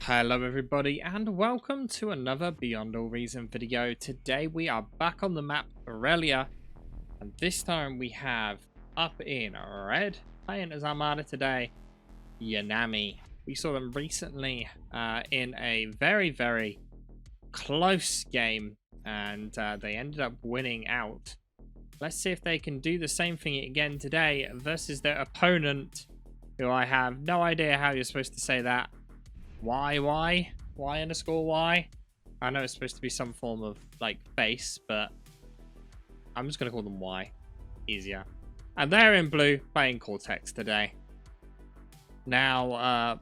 Hello everybody and welcome to another Beyond All Reason video. Today we are back on the map Aurelia, and this time we have up in red playing as Armada today, Yanami. We saw them recently in a very close game and they ended up winning out. Let's see if they can do the same thing again today versus their opponent, who I have no idea how you're supposed to say that. Y underscore Y? I know it's supposed to be some form of like face, but I'm just going to call them Y. Easier. And they're in blue playing Cortex today. Now,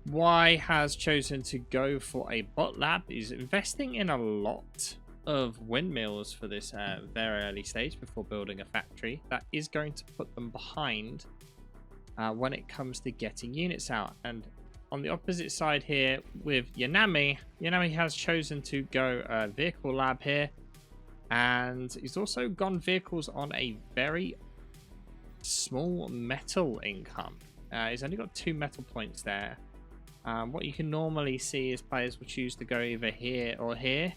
Y has chosen to go for a bot lab. He's investing in a lot of windmills for this very early stage before building a factory. That is going to put them behind when it comes to getting units out. And on the opposite side here with Yanami has chosen to go vehicle lab here, and he's also gone vehicles on a very small metal income. He's only got 2 metal points there. What you can normally see is players will choose to go either here or here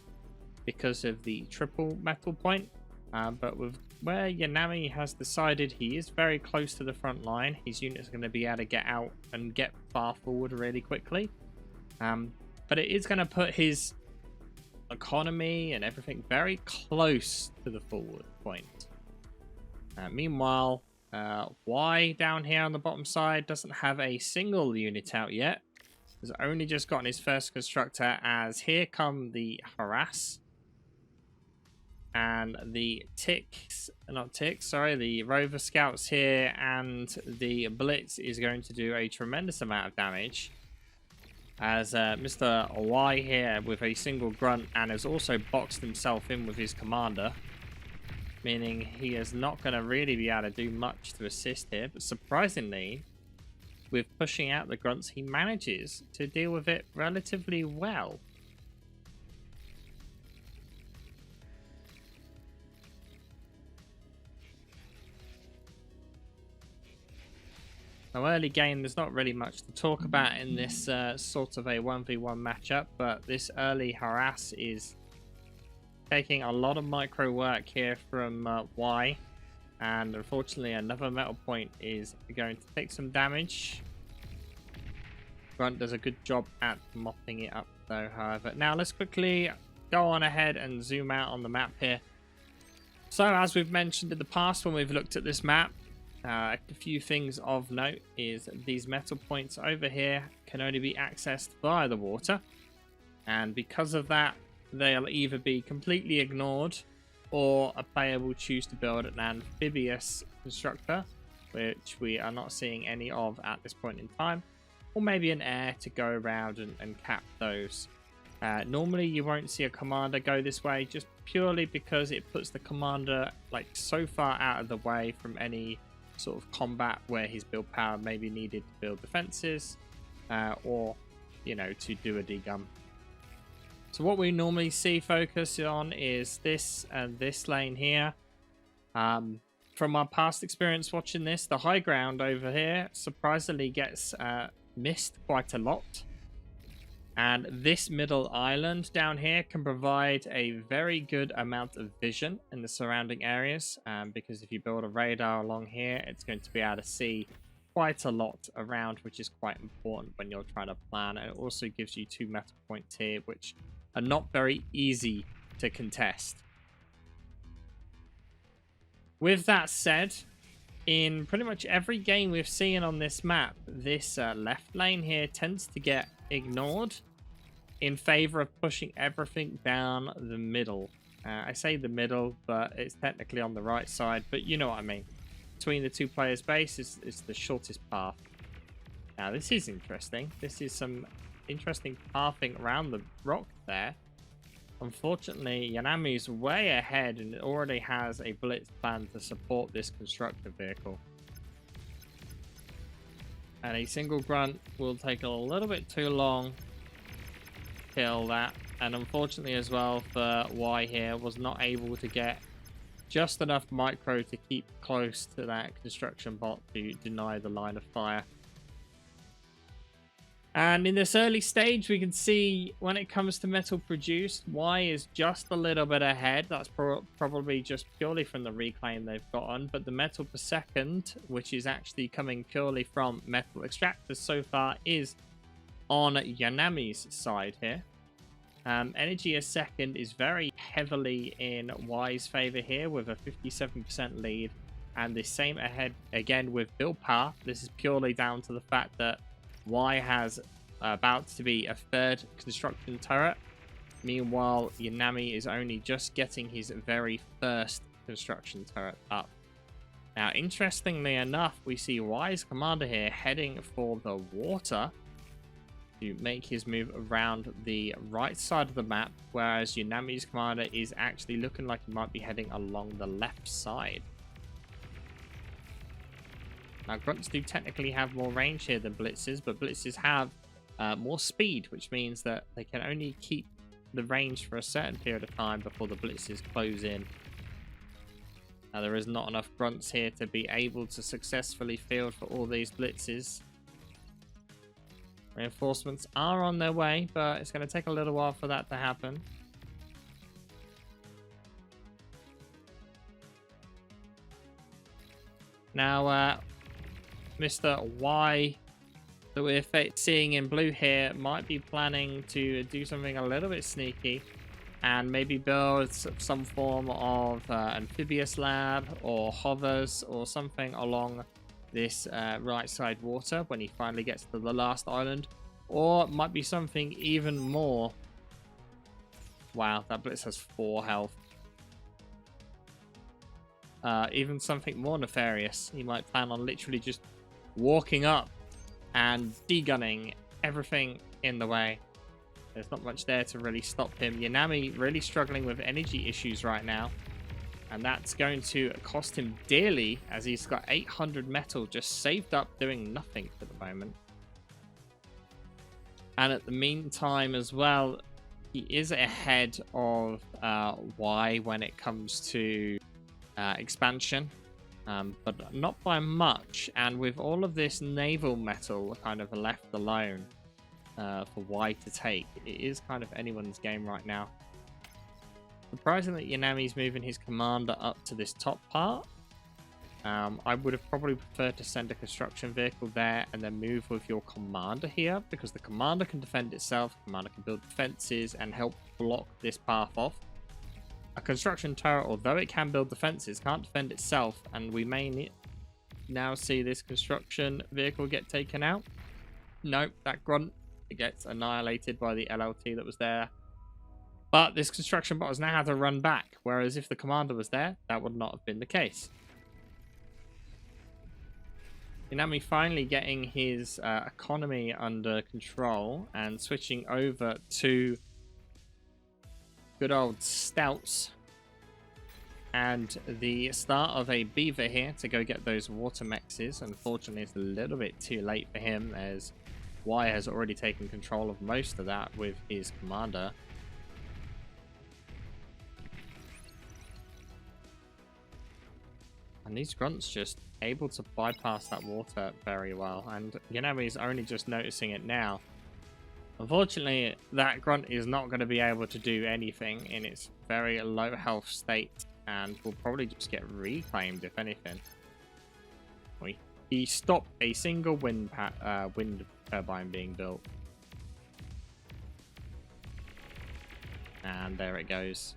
because of the triple metal point, but with where Yanami has decided he is very close to the front line, his units are going to be able to get out and get far forward really quickly. But it is going to put his economy and everything very close to the forward point. Meanwhile, Y down here on the bottom side doesn't have a single unit out yet. He's only just gotten his first constructor, as here come the harass. And the the rover scouts here, and the blitz is going to do a tremendous amount of damage, as Mr. Y here with a single grunt and has also boxed himself in with his commander, meaning he is not going to really be able to do much to assist here. But surprisingly, with pushing out the grunts, he manages to deal with it relatively well. Now, early game, there's not really much to talk about in this sort of a 1v1 matchup, but this early harass is taking a lot of micro work here from Y, and unfortunately another metal point is going to take some damage. Grunt does a good job at mopping it up though, however. Now let's quickly go on ahead and zoom out on the map here. So as we've mentioned in the past when we've looked at this map, a few things of note is these metal points over here can only be accessed via the water, and because of that they'll either be completely ignored, or a player will choose to build an amphibious constructor, which we are not seeing any of at this point in time, or maybe an air to go around and cap those. Normally you won't see a commander go this way, just purely because it puts the commander like so far out of the way from any sort of combat where his build power may be needed to build defenses, or you know, to do a degum. So what we normally see focus on is this and this lane here. From our past experience watching this, the high ground over here surprisingly gets missed quite a lot, and this middle island down here can provide a very good amount of vision in the surrounding areas, because if you build a radar along here, it's going to be able to see quite a lot around, which is quite important when you're trying to plan. And it also gives you 2 metal points here, which are not very easy to contest. With that said, in pretty much every game we've seen on this map, this left lane here tends to get ignored in favor of pushing everything down the middle. I say the middle, but it's technically on the right side, but you know what I mean. Between the 2 players' base is the shortest path. Now this is interesting. This is some interesting pathing around the rock there. Unfortunately, Yanami's way ahead and already has a blitz plan to support this constructor vehicle. And a single grunt will take a little bit too long to kill that. And unfortunately as well for Y here, was not able to get just enough micro to keep close to that construction bot to deny the line of fire. And in this early stage, we can see when it comes to metal produced, Y is just a little bit ahead. That's probably just purely from the reclaim they've got on. But the metal per second, which is actually coming purely from metal extractors so far, is on Yanami's side here. Energy a second is very heavily in Y's favor here with a 57% lead. And the same ahead again with build power. This is purely down to the fact that Y has about to be a third construction turret. Meanwhile, Yanami is only just getting his very first construction turret up. Now, interestingly enough, we see Y's commander here heading for the water to make his move around the right side of the map, whereas Yanami's commander is actually looking like he might be heading along the left side. Now, Grunts do technically have more range here than Blitzes, but Blitzes have more speed, which means that they can only keep the range for a certain period of time before the Blitzes close in. Now, there is not enough Grunts here to be able to successfully field for all these Blitzes. Reinforcements are on their way, but it's going to take a little while for that to happen. Now, Mr. Y that we're seeing in blue here might be planning to do something a little bit sneaky and maybe build some form of amphibious lab or hovers or something along this right side water when he finally gets to the last island, or it might be something even more. Wow, that Blitz has 4 health. Even something more nefarious. He might plan on literally just walking up and degunning everything in the way. There's not much there to really stop him. Yanami really struggling with energy issues right now, and that's going to cost him dearly as he's got 800 metal just saved up doing nothing for the moment. And at the meantime as well, he is ahead of Y when it comes to expansion. But not by much, and with all of this naval metal kind of left alone for Y to take, it is kind of anyone's game right now. Surprising that Yanami's moving his commander up to this top part. I would have probably preferred to send a construction vehicle there and then move with your commander here, because the commander can defend itself, the commander can build defenses and help block this path off. A construction turret, although it can build defenses, can't defend itself, and we may now see this construction vehicle get taken out. Nope, that grunt gets annihilated by the LLT that was there. But this construction bot has now had to run back, whereas if the commander was there, that would not have been the case. Yanami finally getting his economy under control and switching over to good old Stouts and the start of a beaver here to go get those water mexes. Unfortunately, it's a little bit too late for him as Y has already taken control of most of that with his commander. And these grunts just able to bypass that water very well, and Yanami is only just noticing it now. Unfortunately, that grunt is not going to be able to do anything in its very low health state, and will probably just get reclaimed if anything. He stopped a single wind turbine being built. And there it goes.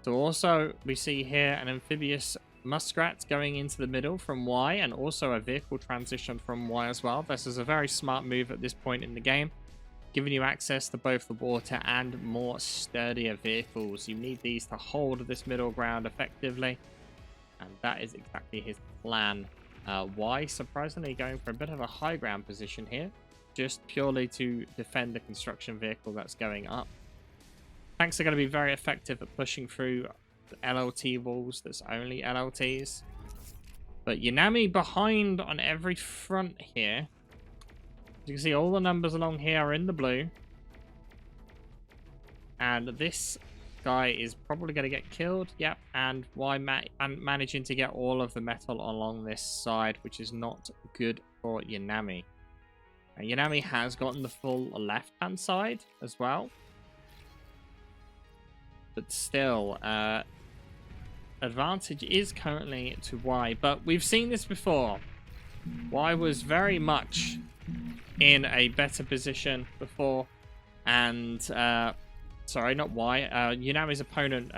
So also we see here an amphibious muskrat going into the middle from Y, and also a vehicle transition from Y as well. This is a very smart move at this point in the game, giving you access to both the water and more sturdier vehicles. You need these to hold this middle ground effectively, and that is exactly his plan. Y surprisingly going for a bit of a high ground position here, just purely to defend the construction vehicle that's going up. Tanks are going to be very effective at pushing through the LLT walls that's only LLTs. But Yanami behind on every front here. As you can see, all the numbers along here are in the blue. And this guy is probably going to get killed. Yep, and Y managing to get all of the metal along this side, which is not good for Yanami. Yanami has gotten the full left-hand side as well. But still, advantage is currently to Y. But we've seen this before. Y was very much in a better position before. And, sorry, not Y. Yanami's opponent,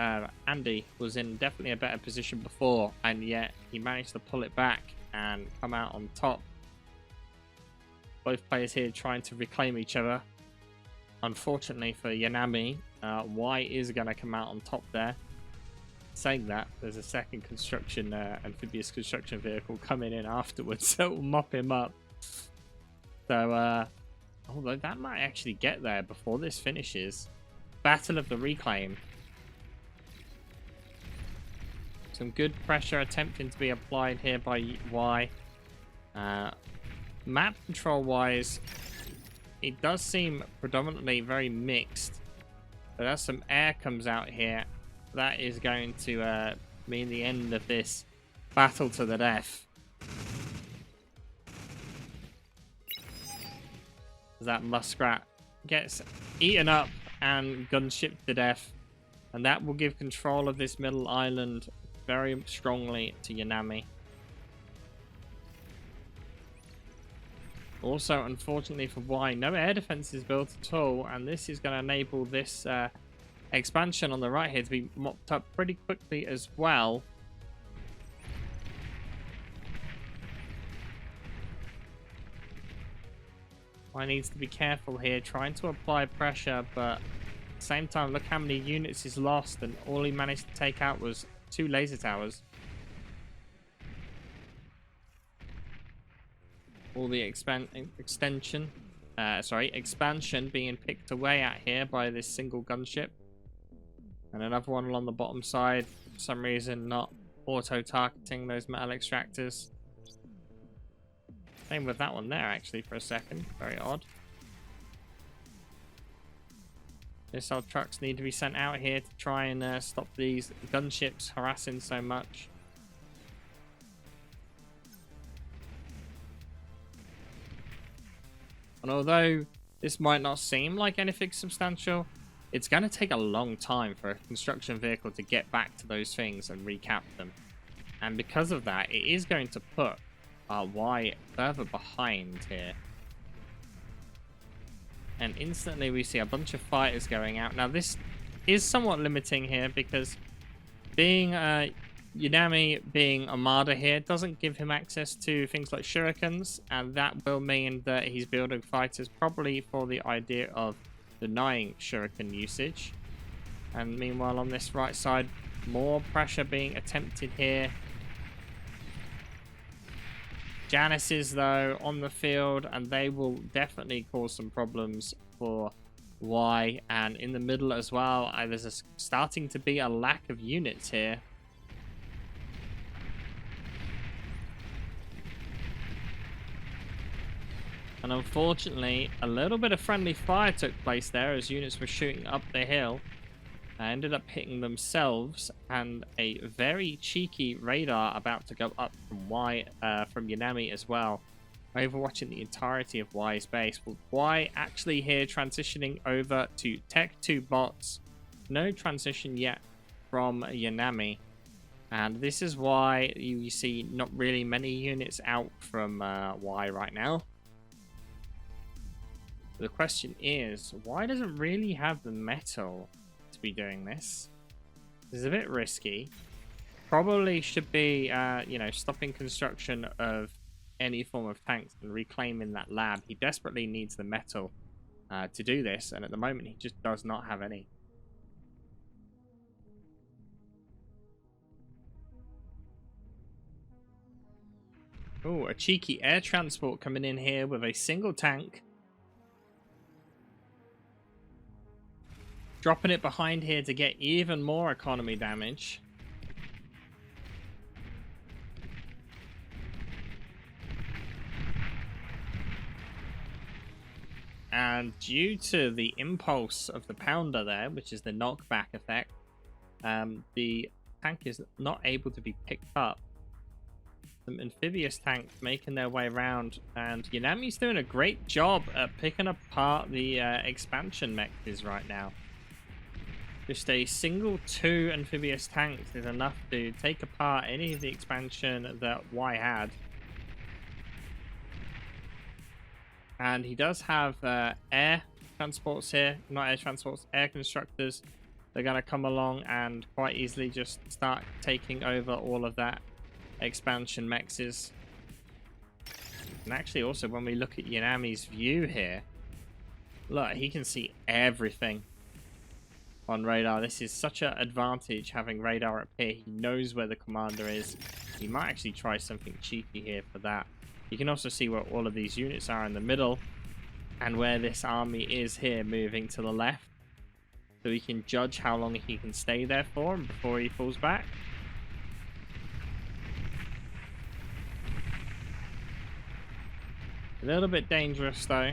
Andy, was in definitely a better position before. And yet, he managed to pull it back and come out on top. Both players here trying to reclaim each other. Unfortunately for Yanami, Y is going to come out on top there. Saying that, there's a second construction, amphibious construction vehicle coming in afterwards that will mop him up. So, although that might actually get there before this finishes. Battle of the Reclaim. Some good pressure attempting to be applied here by Y. Map control wise, it does seem predominantly very mixed. But as some air comes out here, that is going to mean the end of this battle to the death. That muskrat gets eaten up and gunship to death. And that will give control of this middle island very strongly to Yanami. Also, unfortunately for Y, no air defense is built at all, and this is going to enable this expansion on the right here to be mopped up pretty quickly as well. Y needs to be careful here, trying to apply pressure, but at the same time, look how many units he's lost, and all he managed to take out was 2 laser towers. All the expansion being picked away at here by this single gunship. And another one along the bottom side, for some reason not auto-targeting those metal extractors. Same with that one there, actually, for a second. Very odd. Missile trucks need to be sent out here to try and stop these gunships harassing so much. And although this might not seem like anything substantial, it's going to take a long time for a construction vehicle to get back to those things and recap them. And because of that, it is going to put Y further behind here. And instantly we see a bunch of fighters going out. Now this is somewhat limiting here because being Yanami being Armada here doesn't give him access to things like shurikens, and that will mean that he's building fighters probably for the idea of denying shuriken usage. And meanwhile on this right side, more pressure being attempted here. Janisses though on the field, and they will definitely cause some problems for Y. And in the middle as well, there's starting to be a lack of units here. And unfortunately, a little bit of friendly fire took place there as units were shooting up the hill. Ended up hitting themselves, and a very cheeky radar about to go up from Y, from Yanami as well, overwatching the entirety of Y's base. With Y actually here transitioning over to Tech 2 bots. No transition yet from Yanami. And this is why you see not really many units out from Y right now. The question is, why doesn't really have the metal to be doing this? This is a bit risky. Probably should be, you know, stopping construction of any form of tanks and reclaiming that lab. He desperately needs the metal to do this, and at the moment he just does not have any. Oh, a cheeky air transport coming in here with a single tank. Dropping it behind here to get even more economy damage. And due to the impulse of the pounder there, which is the knockback effect, the tank is not able to be picked up some amphibious tanks making their way around, and Yanami's doing a great job at picking apart the expansion mechs right now. Just a single 2 amphibious tanks is enough to take apart any of the expansion that Y had. And he does have air transports here, not air transports, air constructors. They're going to come along and quite easily just start taking over all of that expansion mexes. And actually also when we look at Yanami's view here, look, he can see everything on radar. This is such an advantage having radar up here. He knows where the commander is. He might actually try something cheeky here for that. You can also see where all of these units are in the middle and where this army is here moving to the left. So he can judge how long he can stay there for before he falls back. A little bit dangerous though.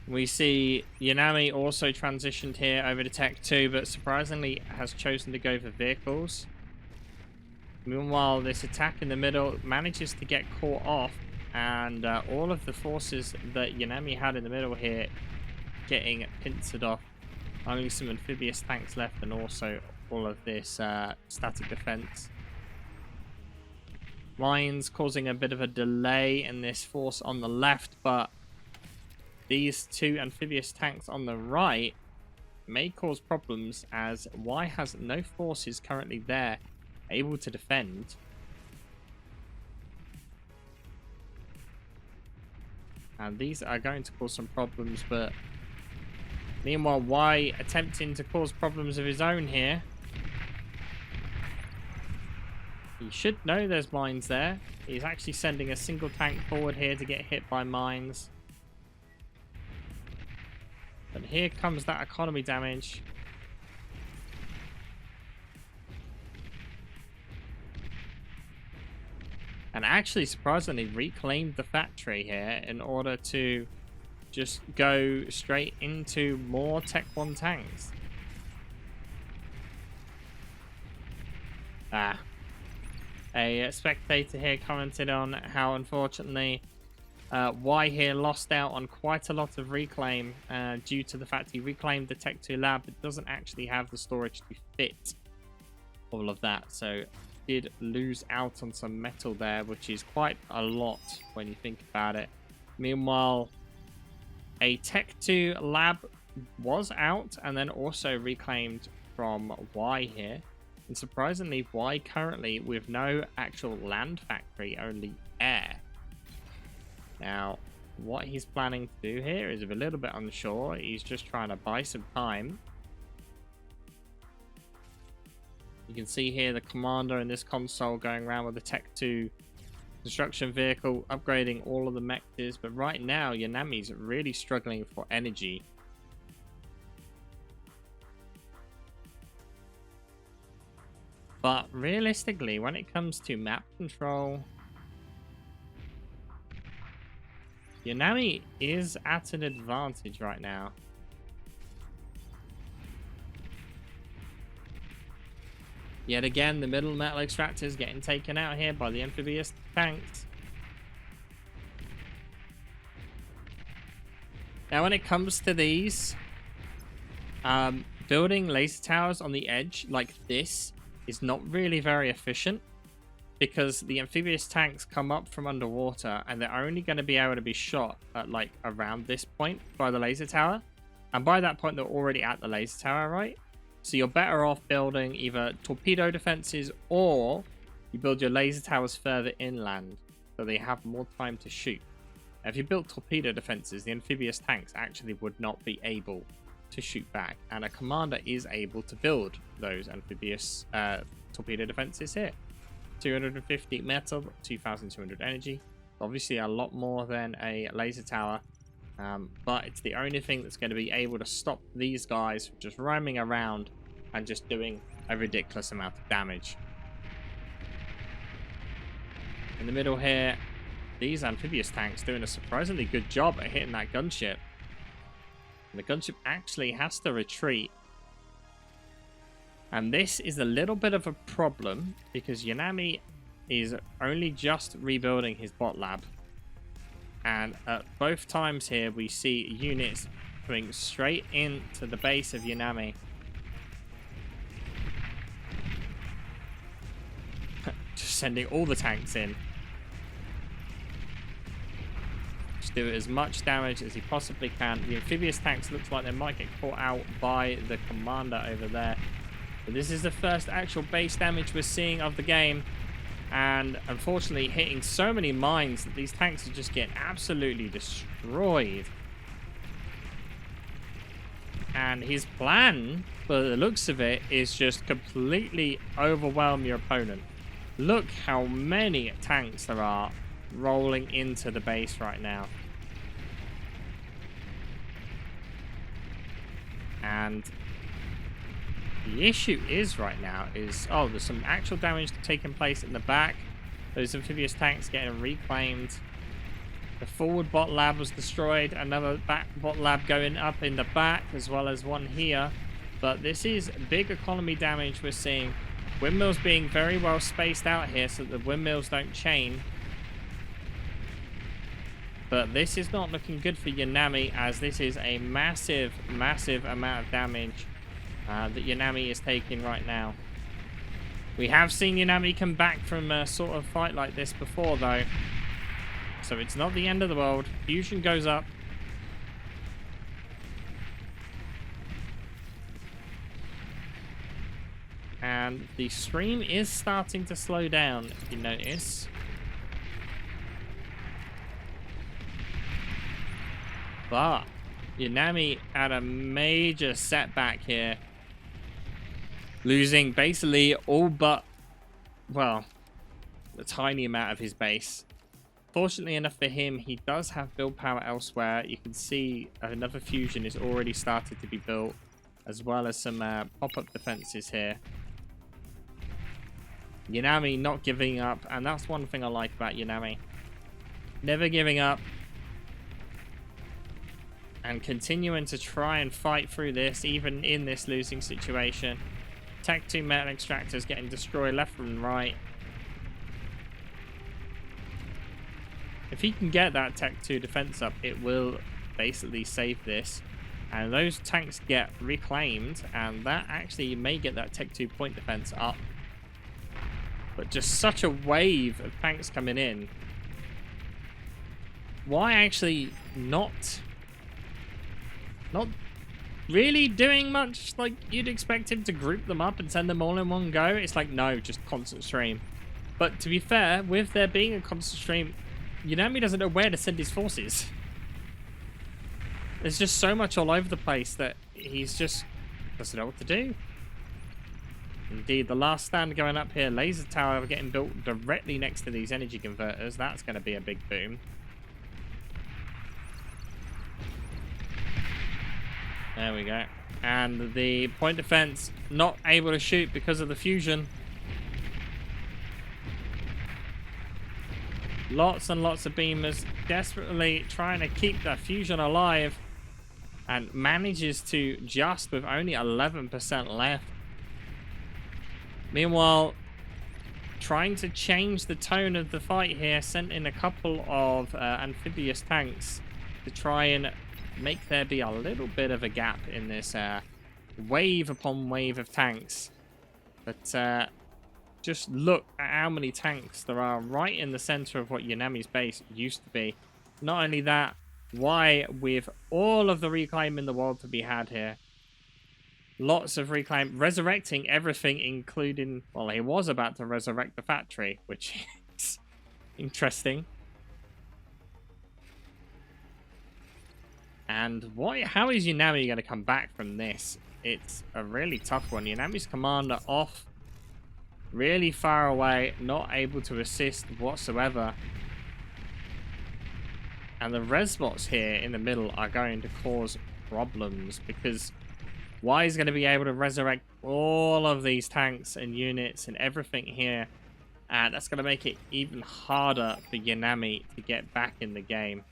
We see Yanami also transitioned here over to Tech 2, but surprisingly has chosen to go for vehicles. Meanwhile, this attack in the middle manages to get caught off, and all of the forces that Yanami had in the middle here getting pincered off. Only some amphibious tanks left, and also all of this static defense. Mines causing a bit of a delay in this force on the left, but these 2 amphibious tanks on the right may cause problems as Y has no forces currently there able to defend. And these are going to cause some problems, but meanwhile Y attempting to cause problems of his own here. He should know there's mines there. He's actually sending a single tank forward here to get hit by mines. But here comes that economy damage. And actually, surprisingly, reclaimed the factory here in order to just go straight into more Tech 1 tanks. A spectator here commented on how, unfortunately, Y here lost out on quite a lot of reclaim due to the fact he reclaimed the Tech 2 lab, but doesn't actually have the storage to fit all of that. So did lose out on some metal there, which is quite a lot when you think about it. Meanwhile, a Tech 2 lab was out and then also reclaimed from Y here. And surprisingly, Y currently with no actual land factory, only air. Now, what he's planning to do here is a little bit unsure. He's just trying to buy some time. You can see here the commander in this console going around with the Tech 2 construction vehicle, upgrading all of the mechs. But right now, Yanami's really struggling for energy. But realistically, when it comes to map control, Yanami is at an advantage right now. Yet again, the middle metal extractors getting taken out here by the amphibious tanks. Now, when it comes to these, building laser towers on the edge like this is not really very efficient, because the amphibious tanks come up from underwater and they're only going to be able to be shot at like around this point by the laser tower. And by that point, they're already at the laser tower, right? So you're better off building either torpedo defenses, or you build your laser towers further inland so they have more time to shoot. Now, if you built torpedo defenses, the amphibious tanks actually would not be able to shoot back. And a commander is able to build those amphibious torpedo defenses here. 250 metal, 2,200 energy. Obviously a lot more than a laser tower. But it's the only thing that's going to be able to stop these guys from just roaming around and just doing a ridiculous amount of damage. In the middle here, these amphibious tanks doing a surprisingly good job at hitting that gunship. And the gunship actually has to retreat. And this is a little bit of a problem because Yanami is only just rebuilding his bot lab. And at both times here, we see units coming straight into the base of Yanami. Just sending all the tanks in. Just do as much damage as he possibly can. The amphibious tanks looks like they might get caught out by the commander over there. But this is the first actual base damage we're seeing of the game. And unfortunately hitting so many mines that these tanks are just getting absolutely destroyed. And his plan, by the looks of it, is just completely overwhelm your opponent. Look how many tanks there are rolling into the base right now. And the issue is right now is, oh, there's some actual damage taking place in the back. Those amphibious tanks getting reclaimed. The forward bot lab was destroyed. Another back bot lab going up in the back, as well as one here. But this is big economy damage we're seeing. Windmills being very well spaced out here so that the windmills don't chain. But this is not looking good for Yanami, as this is a massive, massive amount of damage that Yanami is taking right now. We have seen Yanami come back from a sort of fight like this before, though. So it's not the end of the world. Fusion goes up. And the stream is starting to slow down, if you notice. But Yanami had a major setback here. Losing basically all but, well, a tiny amount of his base. Fortunately enough for him, he does have build power elsewhere. You can see another fusion is already started to be built, as well as some pop-up defenses here. Yanami not giving up, and that's one thing I like about Yanami. Never giving up. And continuing to try and fight through this, even in this losing situation. Tech 2 metal extractors getting destroyed left and right. If he can get that Tech 2 defense up, it will basically save this. And those tanks get reclaimed, and that actually may get that Tech 2 point defense up. But just such a wave of tanks coming in. Why actually not really doing much? Like, you'd expect him to group them up and send them all in one go. It's like, no, just constant stream. But to be fair, with there being a constant stream, Yanami doesn't know where to send his forces. There's just so much all over the place that he's just doesn't know what to do. Indeed, the last stand going up here, laser tower getting built directly next to these energy converters. That's going to be a big boom. There we go. And the point defense not able to shoot because of the fusion. Lots and lots of beamers desperately trying to keep that fusion alive, and manages to just with only 11% left. Meanwhile, trying to change the tone of the fight here, sent in a couple of amphibious tanks to try and make there be a little bit of a gap in this wave upon wave of tanks. But just look at how many tanks there are right in the center of what Yanami's base used to be. Not only that, why, with all of the reclaim in the world to be had here, lots of reclaim, resurrecting everything, including, well, he was about to resurrect the factory, which is interesting. And how is Yanami going to come back from this? It's a really tough one. Yanami's commander off, really far away, not able to assist whatsoever. And the res bots here in the middle are going to cause problems, because Y is going to be able to resurrect all of these tanks and units and everything here. And that's going to make it even harder for Yanami to get back in the game.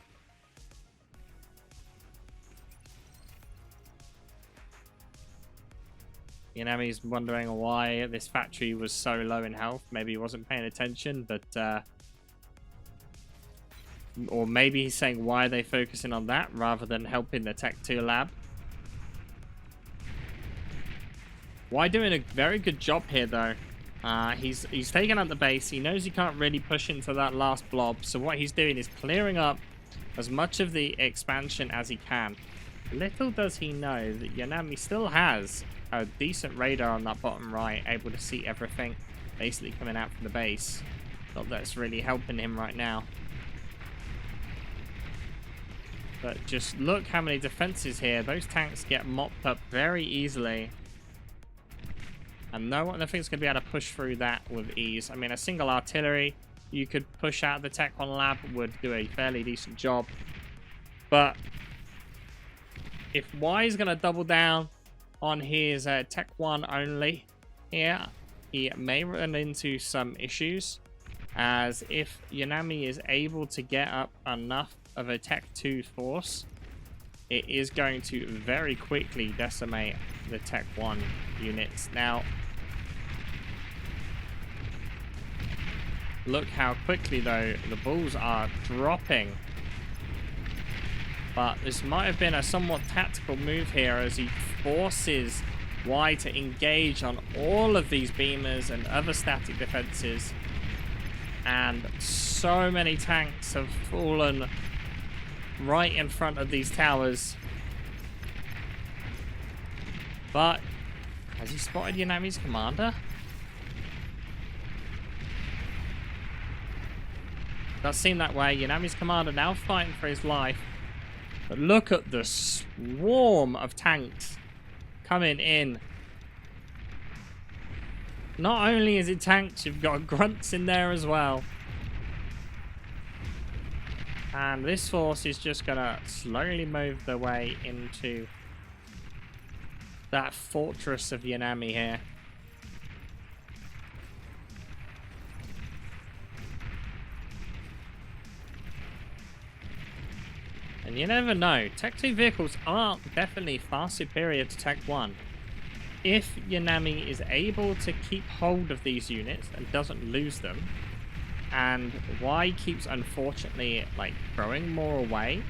Yanami's wondering why this factory was so low in health. Maybe he wasn't paying attention, but or maybe he's saying why are they focusing on that rather than helping the Tech 2 lab. Why doing a very good job here though. He's taking out the base. He knows he can't really push into that last blob, so what he's doing is clearing up as much of the expansion as he can. Little does he know that Yanami still has a decent radar on that bottom right, able to see everything basically coming out from the base. Not that it's really helping him right now. But just look how many defenses here. Those tanks get mopped up very easily. And nothing's going to be able to push through that with ease. I mean, a single artillery you could push out the Tech 1 lab would do a fairly decent job. But if Y is going to double down on his Tech 1 only here, he may run into some issues. As if Yanami is able to get up enough of a Tech 2 force, it is going to very quickly decimate the Tech 1 units. Now, look how quickly, though, the balls are dropping. But this might have been a somewhat tactical move here as he forces Y to engage on all of these beamers and other static defenses. And so many tanks have fallen right in front of these towers. But has he spotted Yanami's commander? Does seem that way. Yanami's commander now fighting for his life. But look at the swarm of tanks coming in. Not only is it tanks, you've got grunts in there as well. And this force is just going to slowly move their way into that fortress of Yanami here. And you never know. Tech 2 vehicles are definitely far superior to Tech 1. If Yanami is able to keep hold of these units and doesn't lose them, and Y keeps unfortunately like throwing more away,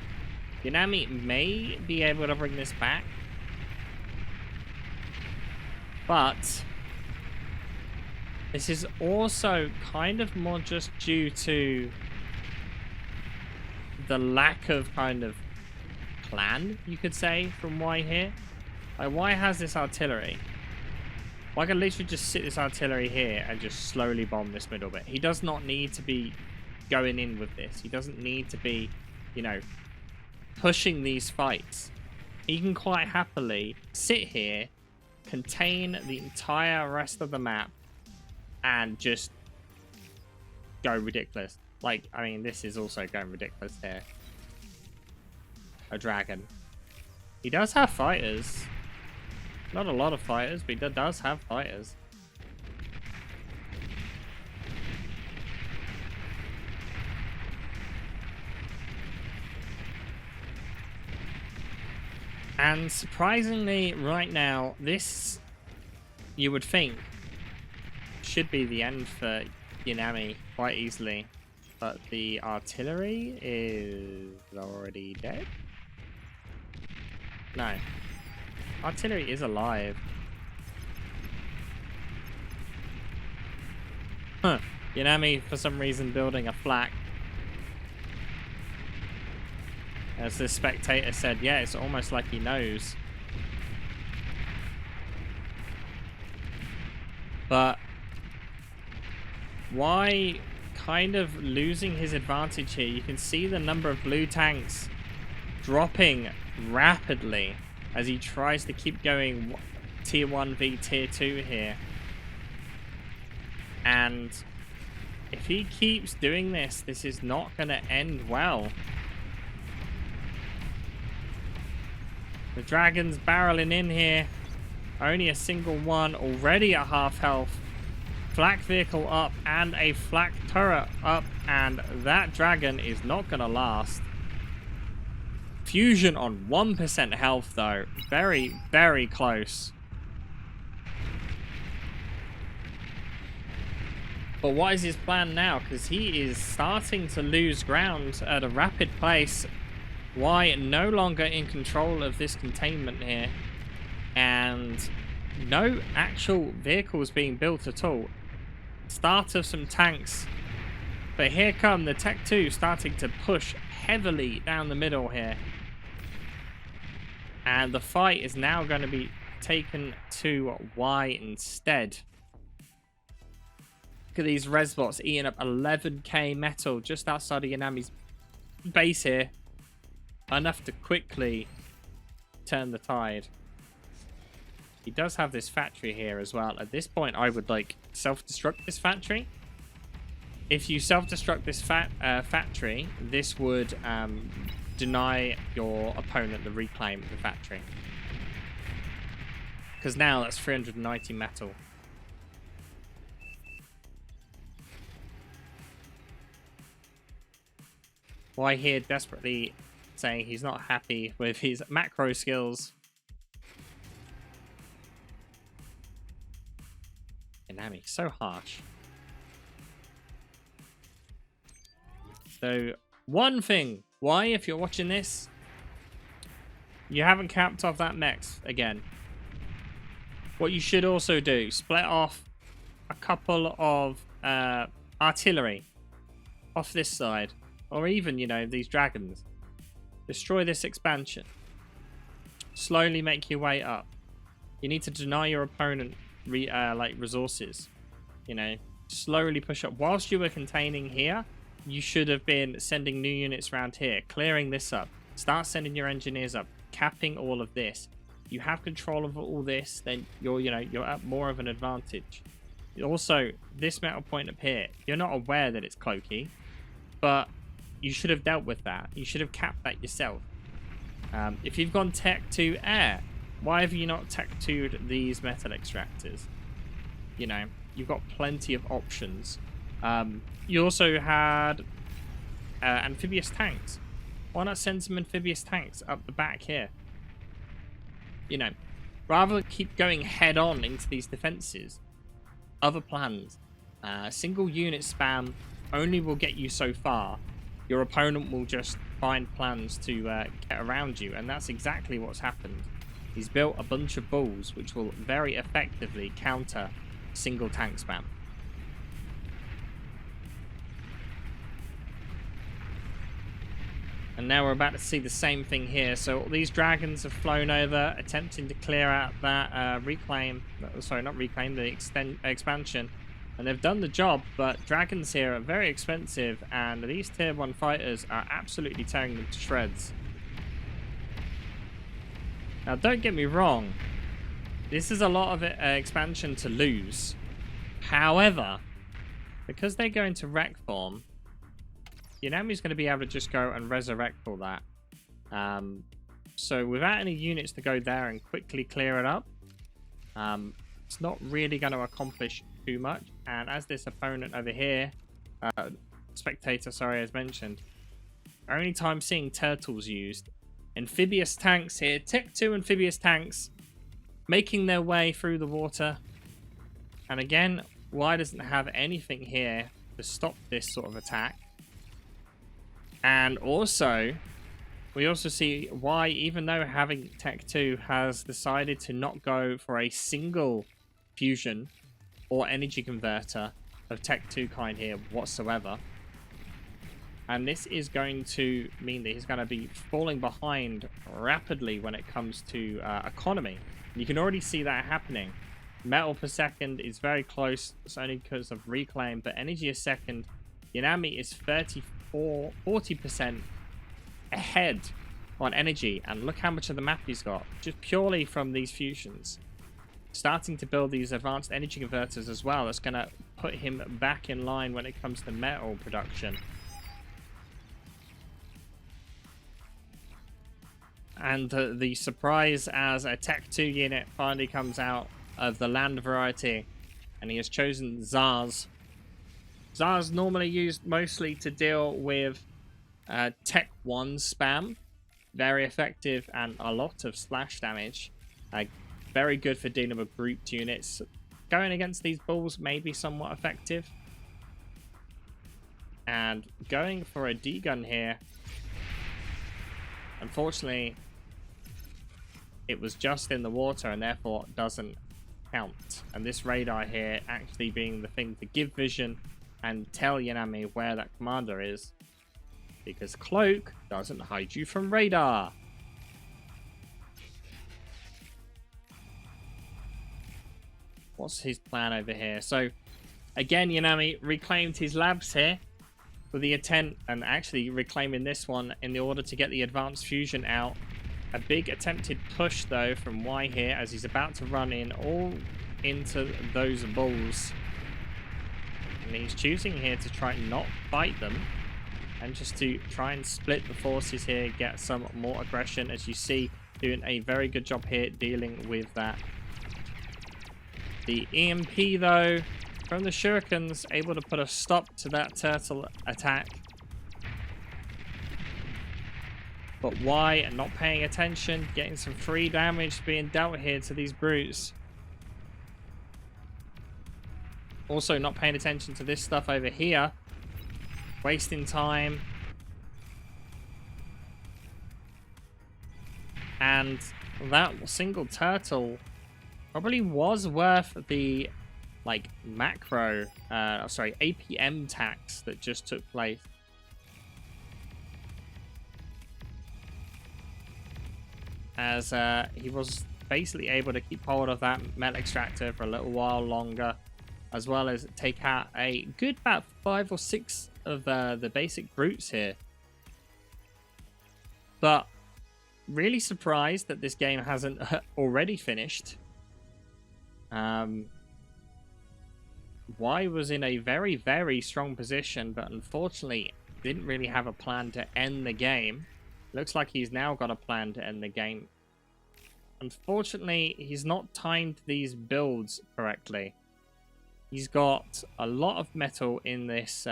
Yanami may be able to bring this back. But this is also kind of more just due to the lack of kind of plan, you could say, from Y here. Like, Y has this artillery. Y can literally just sit this artillery here and just slowly bomb this middle bit. He does not need to be going in with this. He doesn't need to be, you know, pushing these fights. He can quite happily sit here, contain the entire rest of the map, and just go ridiculous. Like, I mean, this is also going ridiculous here. A dragon. He does have fighters. Not a lot of fighters, but he does have fighters. And surprisingly, right now, this, you would think, should be the end for Yanami quite easily. But the artillery is already dead? No. Artillery is alive. Huh. Yanami, for some reason, building a flak. As this spectator said, yeah, it's almost like he knows. But why kind of losing his advantage here? You can see the number of blue tanks dropping rapidly as he tries to keep going tier 1 v tier 2 here. And if he keeps doing this, this is not going to end well. The dragon's barreling in here. Only a single one, already at half health. Flak vehicle up and a flak turret up, and that dragon is not going to last. Fusion on 1% health though. Very, very close. But what is his plan now? Because he is starting to lose ground at a rapid pace. Why no longer in control of this containment here. And no actual vehicles being built at all. Start of some tanks. But here come the Tech 2 starting to push heavily down the middle here. And the fight is now going to be taken to Y instead. Look at these Resbots eating up 11k metal just outside of Yanami's base here. Enough to quickly turn the tide. He does have this factory here as well. At this point, I would like self-destruct this factory. If you self-destruct this factory, this would deny your opponent the reclaim of the factory. Because now that's 390 metal. Why here desperately saying he's not happy with his macro skills. Yanami, so harsh. So, one thing. Why, if you're watching this, you haven't capped off that mechs again. What you should also do, split off a couple of artillery off this side. Or even, you know, these dragons. Destroy this expansion. Slowly make your way up. You need to deny your opponent like resources. You know, slowly push up. Whilst you were containing here, you should have been sending new units around here, clearing this up. Start sending your engineers up, capping all of this. You have control of all this, then you're at more of an advantage. Also, this metal point up here, you're not aware that it's cloaky, but you should have dealt with that. You should have capped that yourself. If you've gone Tech 2 air, why have you not Tech 2'd these metal extractors? You know, you've got plenty of options. You also had amphibious tanks. Why not send some amphibious tanks up the back here? You know, rather than keep going head on into these defenses, other plans. Single unit spam only will get you so far. Your opponent will just find plans to get around you, and that's exactly what's happened. He's built a bunch of balls which will very effectively counter single tank spam. And now we're about to see the same thing here. So all these dragons have flown over, attempting to clear out that reclaim. Sorry, not reclaim, the expansion. And they've done the job, but dragons here are very expensive, and these tier 1 fighters are absolutely tearing them to shreds. Now, don't get me wrong. This is a lot of expansion to lose. However, because they go into wreck form, Yanami's going to be able to just go and resurrect all that. So without any units to go there and quickly clear it up, it's not really going to accomplish too much. And as this opponent over here, spectator, sorry, as mentioned, only time seeing turtles used. Amphibious tanks here, Tech 2 amphibious tanks, making their way through the water. And again, Y doesn't have anything here to stop this sort of attack. And also, we also see Y, even though having Tech 2, has decided to not go for a single fusion or energy converter of Tech 2 kind here whatsoever. And this is going to mean that he's going to be falling behind rapidly when it comes to economy. You can already see that happening. Metal per second is very close. It's only because of reclaim, but energy a second. Yanami is 40% ahead on energy, and look how much of the map he's got just purely from these fusions. Starting to build these advanced energy converters as well. That's going to put him back in line when it comes to metal production. And the surprise as a Tech 2 unit finally comes out of the land variety, and he has chosen Zars. Zars normally used mostly to deal with Tech 1 spam. Very effective and a lot of splash damage. Very good for dealing with grouped units. Going against these bulls may be somewhat effective. And going for a D-gun here. Unfortunately, it was just in the water and therefore doesn't count. And this radar here actually being the thing to give vision and tell Yanami where that commander is. Because cloak doesn't hide you from radar. What's his plan over here? So, again, Yanami reclaimed his labs here with the intent, and actually reclaiming this one in the order to get the advanced fusion out. A big attempted push, though, from Y here as he's about to run in all into those bulls. And he's choosing here to try and not fight them and just to try and split the forces here, get some more aggression, as you see, doing a very good job here dealing with that. The EMP, though, from the shurikens, able to put a stop to that turtle attack. But why? Not paying attention, getting some free damage being dealt here to these brutes. Also not paying attention to this stuff over here. Wasting time. And that single turtle probably was worth the macro, APM tax that just took place. As he was basically able to keep hold of that metal extractor for a little while longer, as well as take out a good about 5 or 6 of the basic brutes here. But really surprised that this game hasn't already finished. Y was in a very, very strong position, but unfortunately didn't really have a plan to end the game. Looks like he's now got a plan to end the game. Unfortunately, he's not timed these builds correctly. He's got a lot of metal in this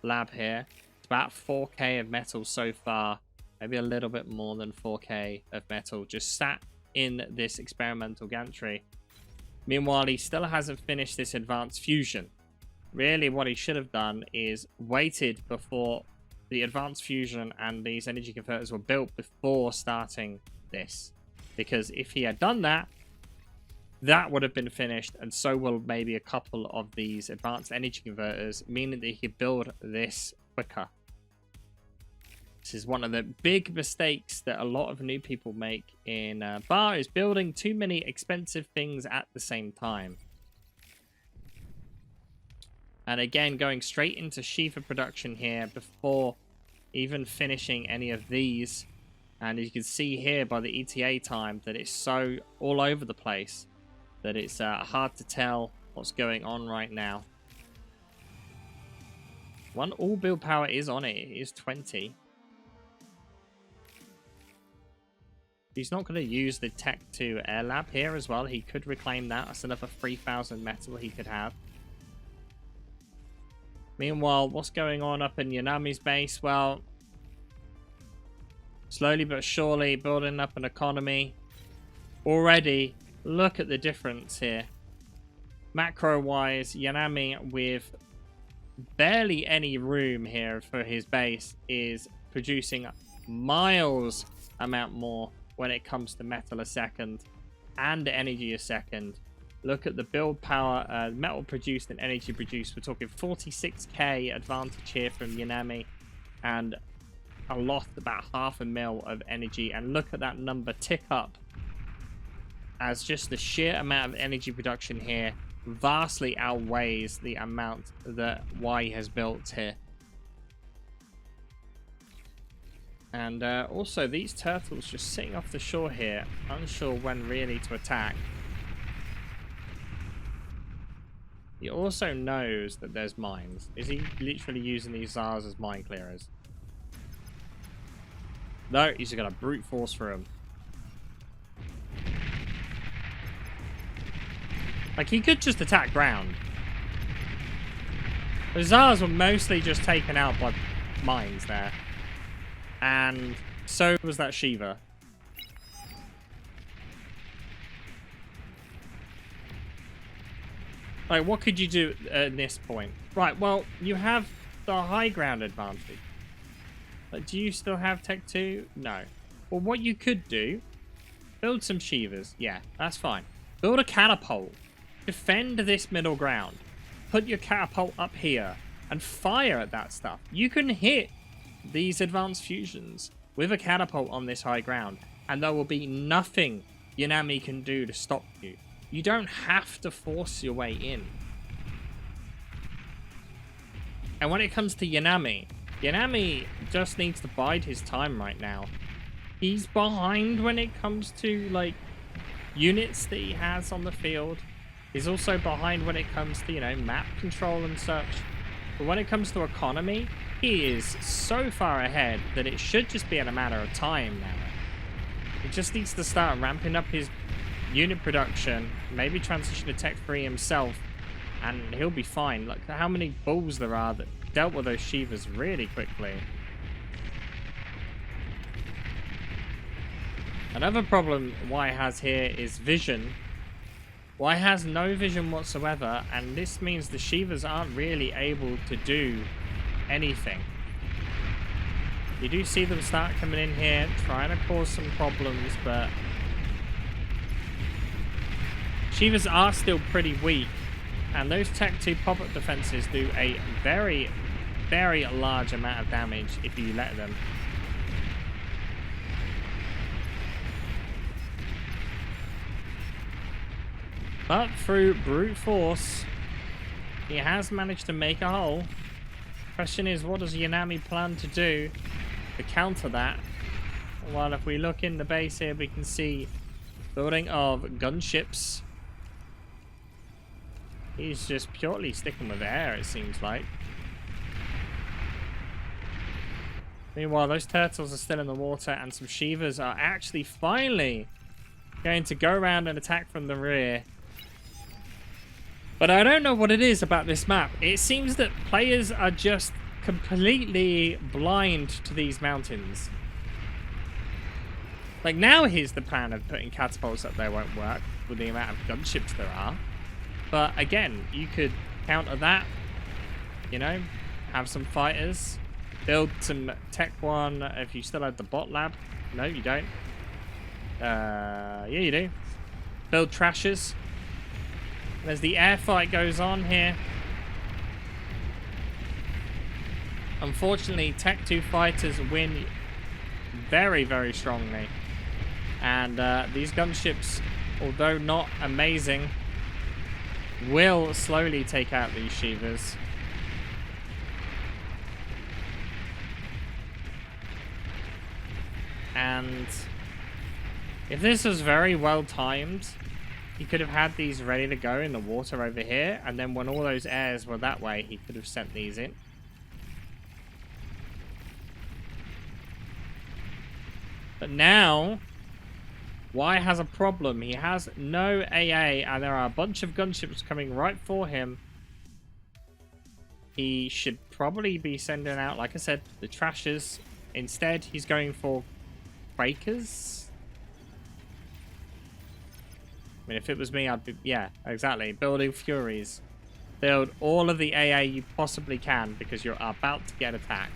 lab here. It's about 4k of metal so far. Maybe a little bit more than 4k of metal just sat in this experimental gantry. Meanwhile, he still hasn't finished this advanced fusion. Really, what he should have done is waited before the advanced fusion and these energy converters were built before starting this. Because if he had done that, that would have been finished, and so will maybe a couple of these advanced energy converters, meaning that he could build this quicker. This is one of the big mistakes that a lot of new people make in Bar, is building too many expensive things at the same time. And again, going straight into Shiva production here before even finishing any of these. And you can see here by the ETA time that it's so all over the place that it's hard to tell what's going on right now. One all build power is on it. It is 20. He's not going to use the Tech 2 Air Lab here as well. He could reclaim that. That's another 3,000 metal he could have. Meanwhile, what's going on up in Yanami's base? Well, slowly but surely building up an economy. Already, look at the difference here. Macro-wise, Yanami with barely any room here for his base is producing miles amount more when it comes to metal a second and energy a second. Look at the build power, metal produced and energy produced. We're talking 46k advantage here from Yanami, and a lot, about 0.5 mil of energy. And look at that number tick up, as just the sheer amount of energy production here vastly outweighs the amount that Y has built here. And also these turtles just sitting off the shore here, unsure when really to attack. He also knows that there's mines. Is he literally using these Zars as mine clearers? No, he's got a brute force for him. Like, he could just attack ground. The Zars were mostly just taken out by mines there. And so was that Shiva. Like, what could you do at this point? Right, well, you have the high ground advantage. But do you still have Tech 2? No. Well, what you could do, build some Shivas. Yeah, that's fine. Build a catapult. Defend this middle ground. Put your catapult up here and fire at that stuff. You can hit these advanced fusions with a catapult on this high ground, and there will be nothing Yanami can do to stop you. You don't have to force your way in. And when it comes to Yanami, Yanami just needs to bide his time right now. He's behind when it comes to, like, units that he has on the field. He's also behind when it comes to, you know, map control and such. But when it comes to economy, he is so far ahead that it should just be in a matter of time now. He just needs to start ramping up his unit production, maybe transition to Tech 3 himself, and he'll be fine. Look at how many bulls there are that dealt with those Shivas really quickly. Another problem Y has here is vision. Y has no vision whatsoever, and this means the Shivas aren't really able to do anything. You do see them start coming in here, trying to cause some problems, but Shivas are still pretty weak, and those Tech 2 pop-up defenses do a very, very large amount of damage if you let them. But through brute force, he has managed to make a hole. Question is, what does Yanami plan to do to counter that? Well, if we look in the base here, we can see building of gunships. He's just purely sticking with air, it seems like. Meanwhile, those turtles are still in the water, and some Shivas are actually finally going to go around and attack from the rear. But I don't know what it is about this map. It seems that players are just completely blind to these mountains. Like, now here's the plan of putting catapults up there won't work with the amount of gunships there are. But again, you could counter that, you know, have some fighters, build some Tech 1 if you still have the bot lab. No, you don't. Yeah, you do. Build trashers. As the air fight goes on here, unfortunately, Tech 2 fighters win very, very strongly. And these gunships, although not amazing, will slowly take out these Shivas. And if this was very well timed, he could have had these ready to go in the water over here, and then when all those airs were that way, he could have sent these in. But now, Y has a problem. He has no AA, and there are a bunch of gunships coming right for him. He should probably be sending out, like I said, the trashers. Instead, he's going for breakers. I mean, if it was me, I'd be... Yeah, exactly. Building Furies. Build all of the AA you possibly can, because you're about to get attacked.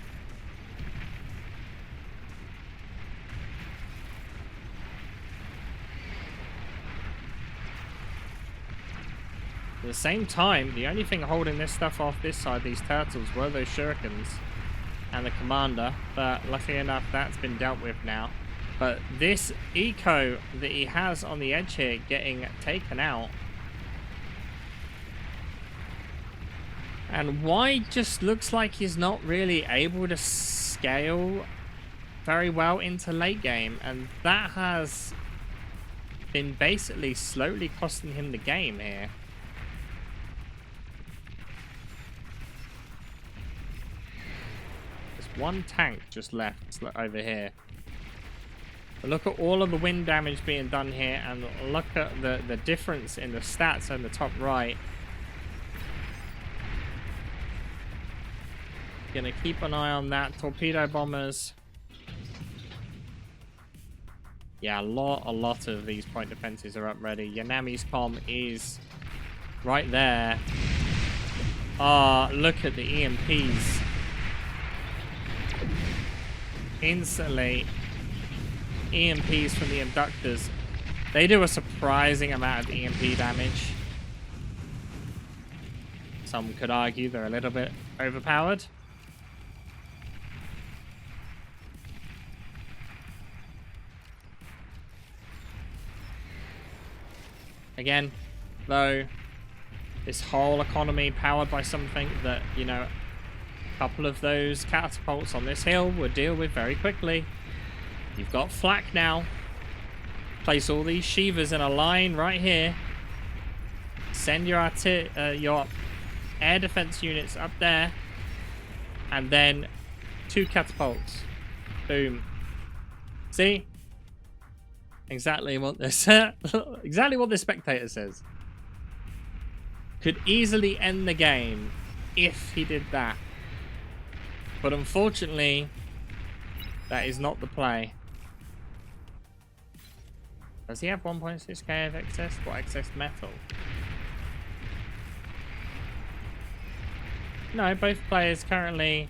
At the same time, the only thing holding this stuff off this side, these turtles, were those shurikens and the commander. But luckily enough, that's been dealt with now. But this eco that he has on the edge here getting taken out. And Y just looks like he's not really able to scale very well into late game. And that has been basically slowly costing him the game here. There's one tank just left over here. But look at all of the wind damage being done here, and look at the difference in the stats on the top right. Gonna keep an eye on that. Torpedo bombers. Yeah, a lot of these point defenses are up ready. Yanami's comm is right there. Ah, look at the EMPs. instantly EMPs from the abductors. They do a surprising amount of EMP damage. Some could argue they're a little bit overpowered. Again, though, this whole economy powered by something that, you know, a couple of those catapults on this hill would deal with very quickly. You've got flak now. Place all these Shivas in a line right here. Send your air defense units up there. And then 2 catapults. Boom. See? Exactly what this exactly what this spectator says. Could easily end the game if he did that. But unfortunately, that is not the play. Does he have 1.6k of excess? What excess metal? No, both players currently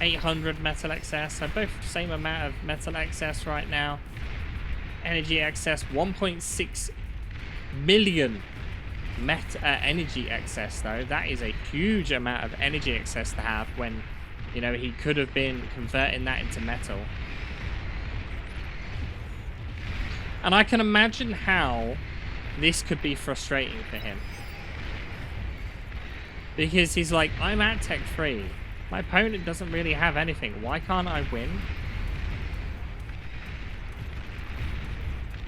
800 metal excess. So both same amount of metal excess right now. Energy excess 1.6 million energy excess though. That is a huge amount of energy excess to have when, you know, he could have been converting that into metal. And I can imagine how this could be frustrating for him. Because he's like, I'm at Tech 3. My opponent doesn't really have anything. Why can't I win?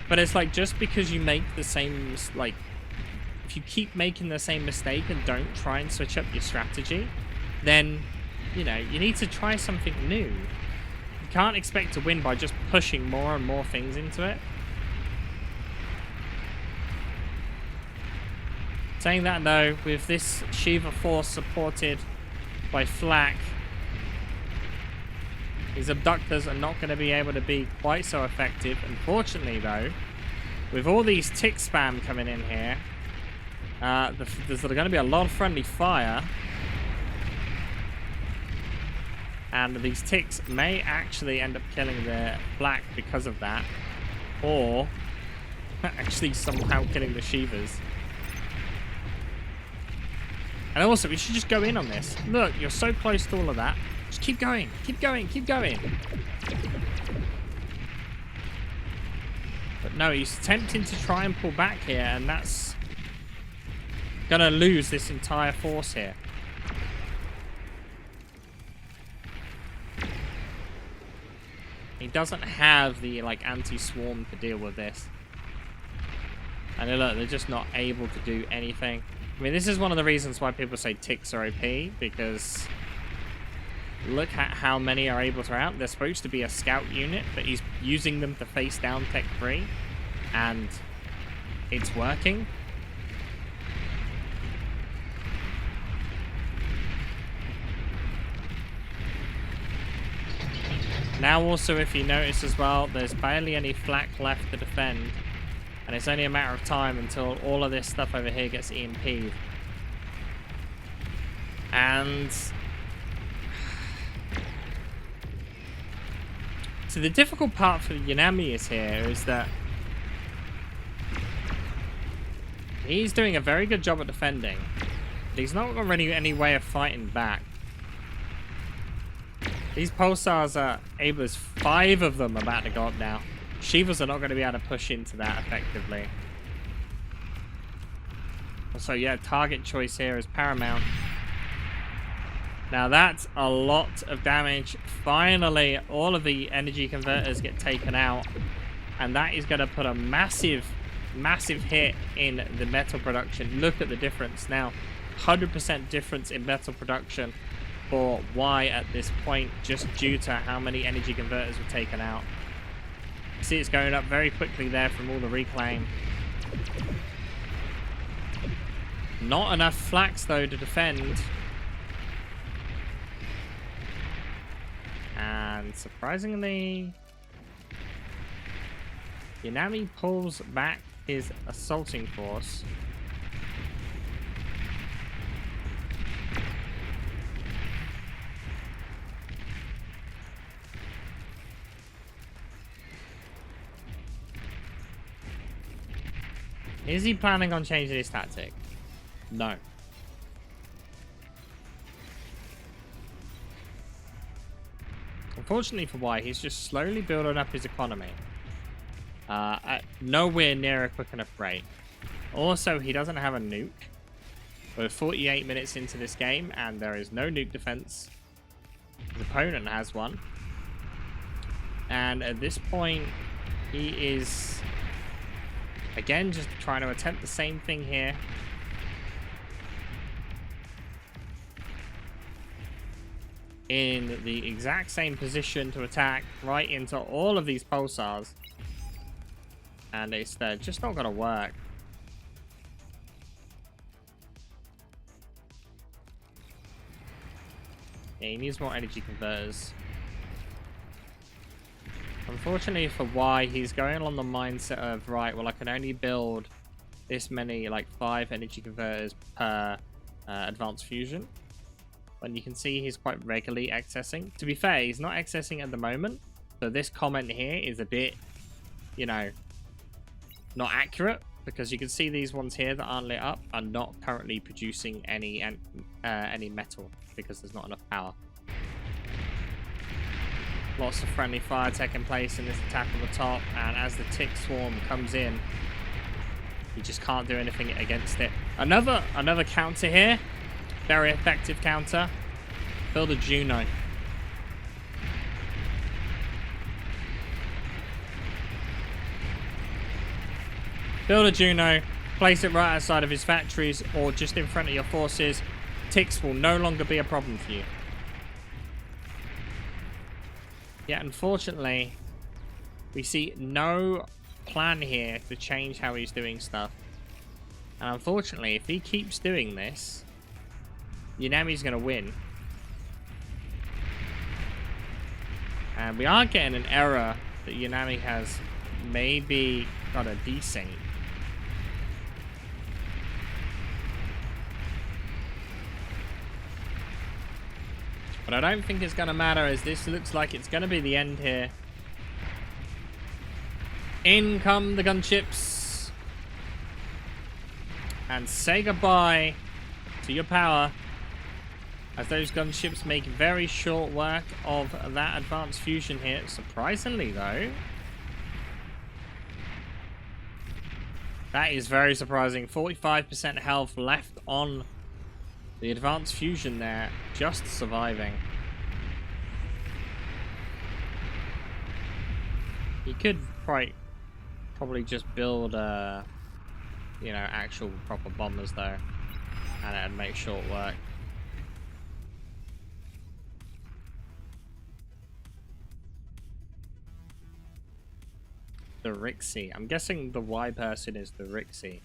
But it's like, just because you make the same, like, if you keep making the same mistake and don't try and switch up your strategy, then, you know, you need to try something new. You can't expect to win by just pushing more and more things into it. Saying that though, with this Shiva force supported by flak, these abductors are not going to be able to be quite so effective. Unfortunately though, with all these tick spam coming in here, there's going to be a lot of friendly fire. And these ticks may actually end up killing the flak because of that. Or actually somehow killing the Shivas. And also, we should just go in on this. Look, you're so close to all of that. Just keep going, keep going, keep going. But no, he's attempting to try and pull back here, and that's gonna lose this entire force here. He doesn't have the, like, anti-swarm to deal with this. And look, they're just not able to do anything. I mean, this is one of the reasons why people say ticks are OP, because look at how many are able to out. They're supposed to be a scout unit, but he's using them to face down Tech 3, and it's working. Now also, if you notice as well, there's barely any flak left to defend. And it's only a matter of time until all of this stuff over here gets EMP'd. And so the difficult part for Yanami is that he's doing a very good job at defending. But he's not got really any way of fighting back. These pulsars are able, there's 5 of them about to go up now. Shivas are not going to be able to push into that effectively. So yeah, target choice here is paramount. Now that's a lot of damage. Finally, all of the energy converters get taken out. And that is going to put a massive, massive hit in the metal production. Look at the difference now. 100% difference in metal production for Y at this point, just due to how many energy converters were taken out. See, it's going up very quickly there from all the reclaim. Not enough flaks though to defend. And surprisingly, Yanami pulls back his assaulting force. Is he planning on changing his tactic? No. Unfortunately for Y, he's just slowly building up his economy. At nowhere near a quick enough rate. Also, he doesn't have a nuke. We're 48 minutes into this game, and there is no nuke defense. His opponent has one. And at this point, he is, again, just trying to attempt the same thing here. In the exact same position to attack right into all of these pulsars. And it's just not going to work. Yeah, he needs more energy converters. Unfortunately for Y, he's going along the mindset of, right, well, I can only build this many, like 5 energy converters per advanced fusion. When you can see he's quite regularly accessing. To be fair, he's not accessing at the moment. So this comment here is a bit, you know, not accurate. Because you can see these ones here that aren't lit up are not currently producing any metal. Because there's not enough power. Lots of friendly fire taking place in this attack on the top. And as the tick swarm comes in, you just can't do anything against it. Another counter here. Very effective counter. Build a Juno. Build a Juno. Place it right outside of his factories or just in front of your forces. Ticks will no longer be a problem for you. Yeah, unfortunately, we see no plan here to change how he's doing stuff. And unfortunately, if he keeps doing this, Yanami's going to win. And we are getting an error that Yanami has maybe got a desync. But I don't think it's going to matter, as this looks like it's going to be the end here. In come the gunships. And say goodbye to your power. As those gunships make very short work of that advanced fusion here. Surprisingly, though. That is very surprising. 45% health left on the advanced fusion there. Just surviving. He could probably just build, you know, actual proper bombers, though. And it'd make short work. TheRxxy. I'm guessing the Y person is TheRxxy.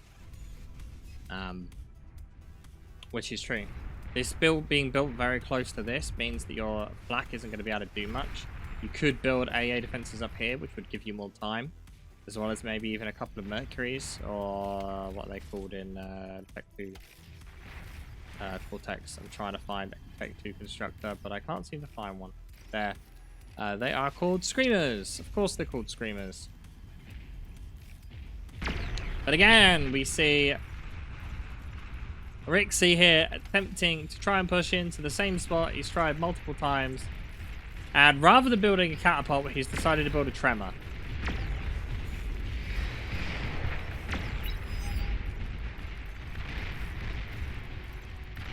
Which is true. This build being built very close to this means that your flak isn't going to be able to do much. You could build AA defenses up here, which would give you more time. As well as maybe even a couple of Mercuries, or what they called in Tech 2 Cortex. I'm trying to find Tech 2 Constructor, but I can't seem to find one. There. They are called Screamers. Of course they're called Screamers. But again, we see TheRxxy here attempting to try and push into the same spot he's tried multiple times. And rather than building a catapult, he's decided to build a tremor.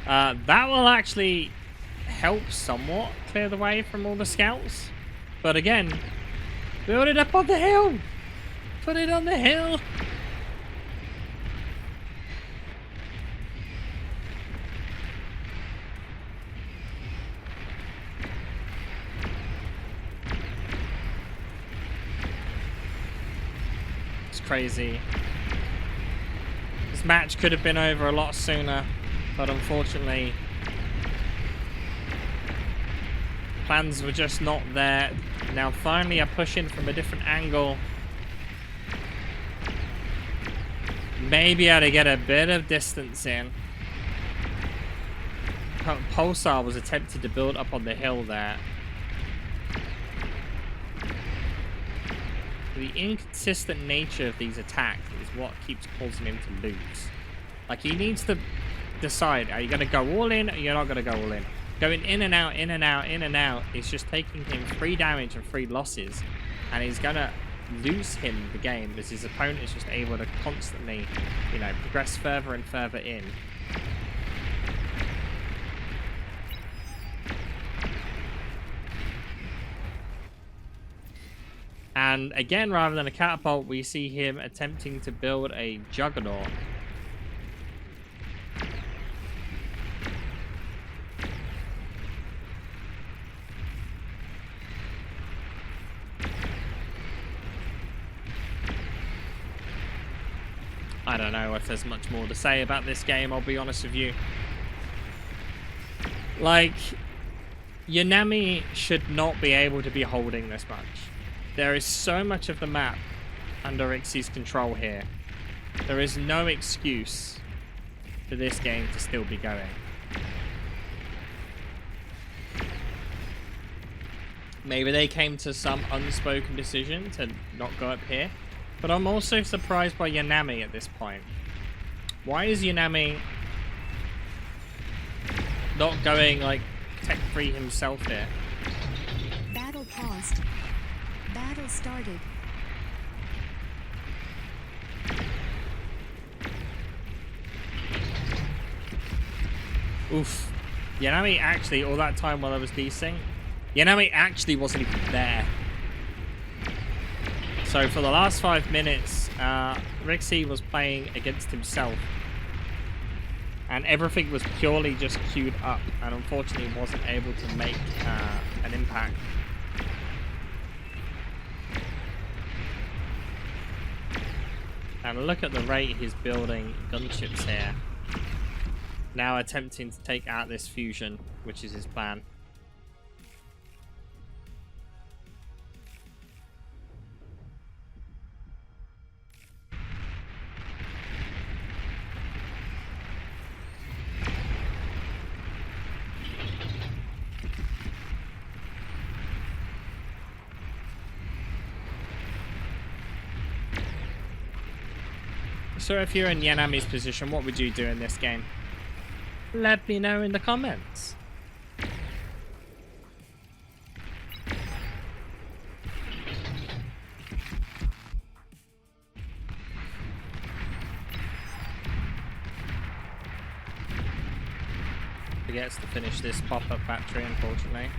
That will actually help somewhat clear the way from all the scouts. But again, build it up on the hill. Put it on the hill. Crazy. This match could have been over a lot sooner, but unfortunately plans were just not there. Now finally I push in from a different angle. Maybe I had to get a bit of distance in. Pulsar was attempted to build up on the hill there. the inconsistent nature of these attacks is what keeps causing him to lose. Like, he needs to decide, are you going to go all in or you're not going to go all in? Going in and out, in and out, in and out is just taking him 3 damage and 3 losses. And he's going to lose him the game because his opponent is just able to constantly, you know, progress further and further in. And again, rather than a catapult, we see him attempting to build a juggernaut. I don't know if there's much more to say about this game, I'll be honest with you. Like, Yanami should not be able to be holding this much. There is so much of the map under TheRxxy's control here. There is no excuse for this game to still be going. Maybe they came to some unspoken decision to not go up here. But I'm also surprised by Yanami at this point. Why is Yanami not going, like, tech-free himself here? Battle paused. Battle started. Oof. Yanami actually, all that time while I was desync, Yanami actually wasn't even there. So for the last 5 minutes, TheRxxy was playing against himself. And everything was purely just queued up. And unfortunately wasn't able to make an impact. And look at the rate he's building gunships here. Now attempting to take out this fusion, which is his plan. So if you're in Yanami's position, what would you do in this game? Let me know in the comments. Forgets to finish this pop-up battery, unfortunately.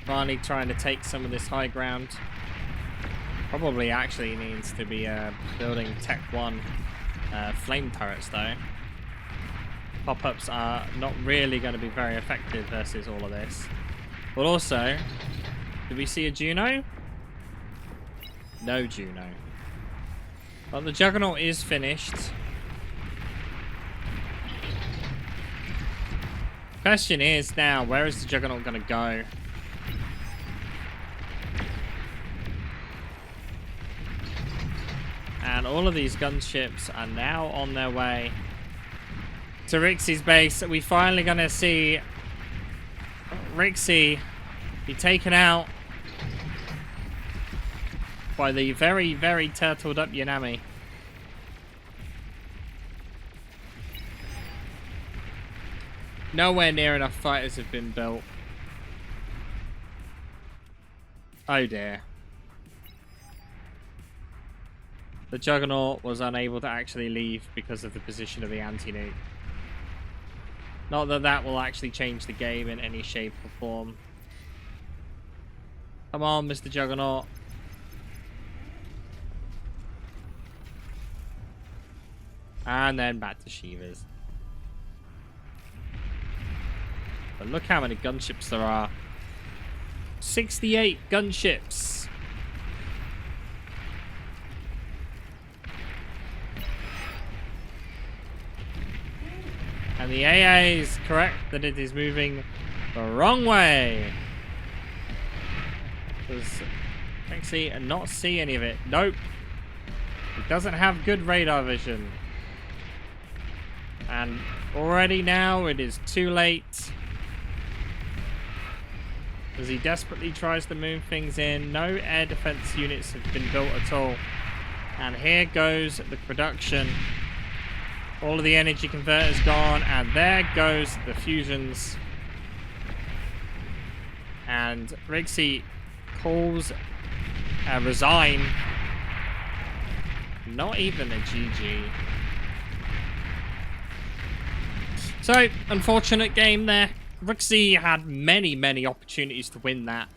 Finally trying to take some of this high ground. Probably actually needs to be building Tech 1 flame turrets though. Pop-ups are not really going to be very effective versus all of this. But also, did we see a Juno? No Juno. But the Juggernaut is finished. Question is now, where is the Juggernaut going to go? And all of these gunships are now on their way to TheRxxy's base. We finally going to see TheRxxy be taken out by the very, very turtled up Yanami. Nowhere near enough fighters have been built. Oh dear. The Juggernaut was unable to actually leave because of the position of the anti-nuke. Not that that will actually change the game in any shape or form. Come on, Mr. Juggernaut. And then back to Shivas. But look how many gunships there are. 68 gunships. And the AA is correct that it is moving the wrong way. Does actually not see any of it? Nope. It doesn't have good radar vision. And already now it is too late. as he desperately tries to move things in. No air defense units have been built at all. And here goes the production. All of the energy converters gone, and there goes the fusions. And TheRxxy calls a resign. Not even a GG. So, unfortunate game there. TheRxxy had many, many opportunities to win that.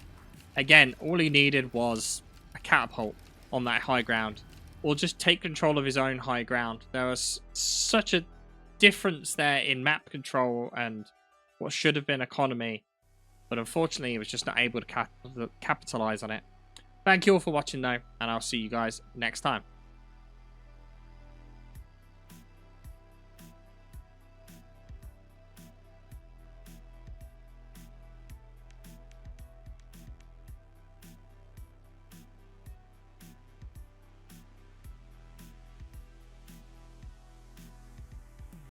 Again, all he needed was a catapult on that high ground, or just take control of his own high ground. There was such a difference there in map control and what should have been economy, but unfortunately he was just not able to capitalize on it. Thank you all for watching though, and I'll see you guys next time.